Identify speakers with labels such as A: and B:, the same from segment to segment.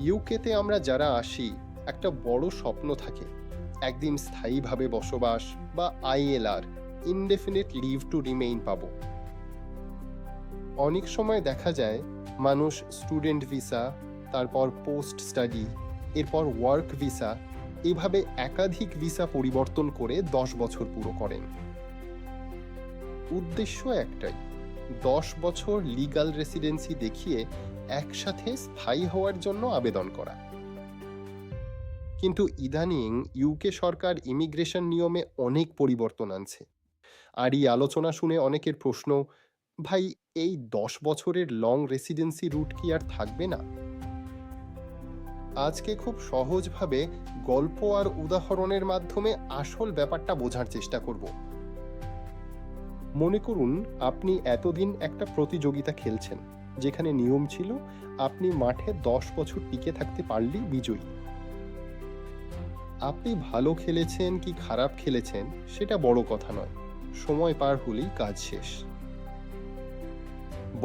A: ইউকেতে আমরা যারা আসি, একটা বড় স্বপ্ন থাকে, একদিন স্থায়ীভাবে বসবাস বা ILR, indefinite leave to remain পাবো। অনেক সময় দেখা যায় মানুষ স্টুডেন্ট ভিসা, তারপর পোস্ট স্টাডি, এরপর ওয়ার্ক ভিসা, এভাবে একাধিক ভিসা পরিবর্তন করে 10 বছর পুরো করেন। উদ্দেশ্য একটাই, 10 বছর লিগ্যাল রেসিডেন্সি দেখিয়ে একসাথে স্থায়ী হওয়ার জন্য আবেদন করা। কিন্তু ইদানিং ইউকে সরকার ইমিগ্রেশন নিয়মে অনেক পরিবর্তন আনছে। আর এই আলোচনা শুনে অনেকের প্রশ্ন, ভাই, এই 10 বছরের লং রেসিডেন্সি রুট কি আর থাকবে না? আজকে খুব সহজভাবে গল্প আর উদাহরণের মাধ্যমে আসল ব্যাপারটা বোঝার চেষ্টা করব। মনে করুন আপনি এতদিন একটা প্রতিযোগিতা খেলছেন, যেখানে নিয়ম ছিল আপনি মাঠে 10 বছর টিকে থাকতে পারলেই বিজয়ী। আপনি ভালো খেলেছেন কি খারাপ খেলেছেন সেটা বড় কথা নয়, সময় পার হলেই কাজ শেষ।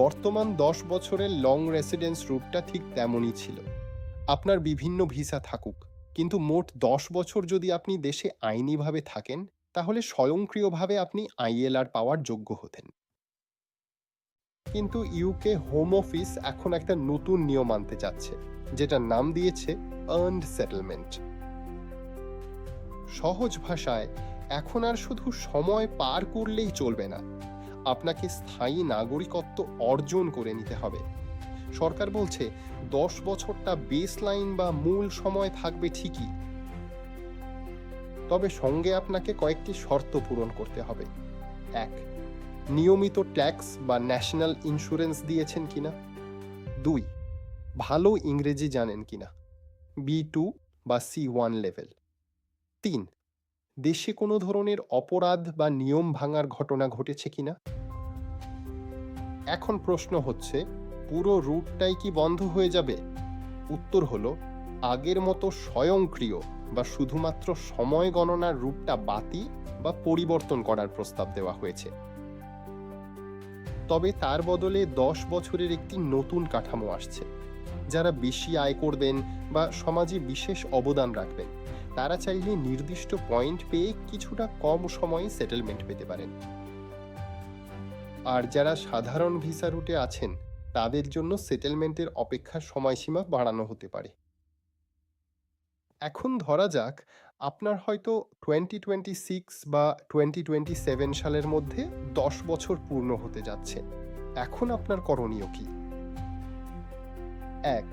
A: বর্তমান 10 বছরের লং রেসিডেন্স রুটটা ঠিক তেমনই ছিল। আপনার বিভিন্ন ভিসা থাকুক, কিন্তু মোট 10 বছর যদি আপনি দেশে আইনিভাবে থাকেন, তাহলে স্বয়ংক্রিয়ভাবে আপনি আইএলআর পাওয়ার যোগ্য হতেন। কিন্তু ইউকে হোম অফিস এখন একটা নতুন নিয়ম আনতে যাচ্ছে, যেটার নাম দিয়েছে আর্নড সেটেলমেন্ট। সহজ ভাষায়, এখন আর শুধু সময় পার করলেই চলবে না, আপনাকে স্থায়ী নাগরিকত্ব অর্জন করে নিতে হবে। সরকার বলছে 10 বছরটা বেস লাইন বা মূল সময় থাকবে ঠিকই, তবে সঙ্গে আপনাকে কয়েকটি শর্ত পূরণ করতে হবে। 1. নিয়মিত ট্যাক্স বা ন্যাশনাল ইন্স্যুরেন্স দিয়েছেন কিনা। 2. ভালো ইংরেজি জানেন কিনা, B2 বা C1 লেভেল। 3. দেশে কোনো ধরনের অপরাধ বা নিয়ম ভাঙার ঘটনা ঘটেছে কিনা। এখন প্রশ্ন হচ্ছে, পুরো রুটটাই কি বন্ধ হয়ে যাবে? উত্তর হলো, আগের মতো স্বয়ংক্রিয় বা শুধুমাত্র সময় গণনার রুটটা বাতিল বা পরিবর্তন করার প্রস্তাব দেওয়া হয়েছে। তবে তার বদলে 10 বছরের একটি নতুন কাঠামো আসছে। যারা বেশি আয় করবেন বা সমাজে বিশেষ অবদান রাখবেন, তারা চাইলে নির্দিষ্ট পয়েন্ট পেয়ে কিছুটা কম সময়ে সেটেলমেন্ট পেতে পারেন। আর যারা সাধারণ ভিসা রুটে আছেন, তাদের জন্য সেটেলমেন্টের অপেক্ষার সময়সীমা বাড়ানো হতে পারে। এখন ধরা যাক আপনার হয়তো 2026 বা 2027 সালের মধ্যে 10 বছর পূর্ণ হতে যাচ্ছে। এখন আপনার করণীয় কি? 1.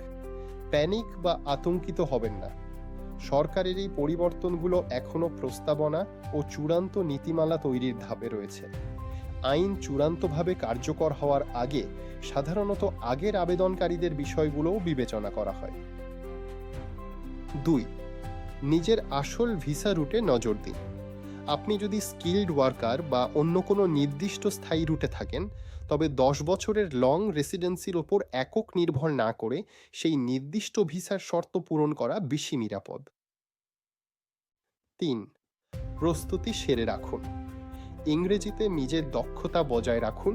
A: প্যানিক বা আতঙ্কিত হবেন না। সরকারের এই পরিবর্তনগুলো এখনো প্রস্তাবনা ও চূড়ান্ত নীতিমালা তৈরির ধাপে রয়েছে। আইন চূড়ান্তভাবে কার্যকর হওয়ার আগে সাধারণত আগের আবেদনকারীদের বিষয়গুলোও বিবেচনা করা হয়। 2. নিজের আসল ভিসা রুটে নজর দিন। আপনি যদি স্কিল্ড ওয়ার্কার বা অন্য কোনো নির্দিষ্ট স্থায়ী রুটে থাকেন, তবে 10 বছরের লং রেসিডেন্সির ওপর একক নির্ভর না করে সেই নির্দিষ্ট ভিসার শর্ত পূরণ করা বেশি নিরাপদ। 3. প্রস্তুতি সেরে রাখুন। ইংরেজিতে নিজের দক্ষতা বজায় রাখুন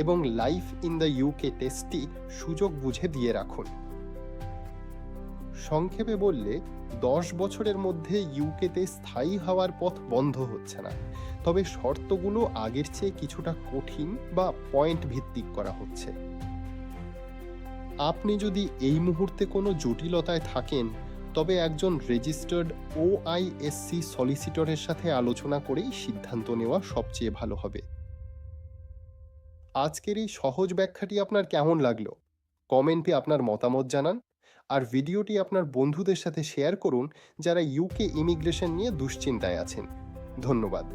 A: এবং লাইফ ইন দ্য ইউকে টেস্টটি সুযোগ বুঝে দিয়ে রাখুন। সংক্ষেপে বললে, 10 বছরের মধ্যে ইউকেতে স্থায়ী হওয়ার পথ বন্ধ হচ্ছে না, তবে শর্তগুলো আগের চেয়ে কিছুটা কঠিন বা পয়েন্ট ভিত্তিক করা হচ্ছে। আপনি যদি এই মুহূর্তে কোনো জটিলতায় থাকেন, তবে একজন রেজিস্টার্ড OISC সলিসিটরের সাথে আলোচনা করেই সিদ্ধান্ত নেওয়া সবচেয়ে ভালো হবে। আজকের এই সহজ ব্যাখ্যাটি আপনার কেমন লাগলো? কমেন্টে আপনার মতামত জানান, আর ভিডিওটি আপনার বন্ধুদের সাথে শেয়ার করুন যারা ইউকে ইমিগ্রেশন নিয়ে দুশ্চিন্তায় আছেন। ধন্যবাদ।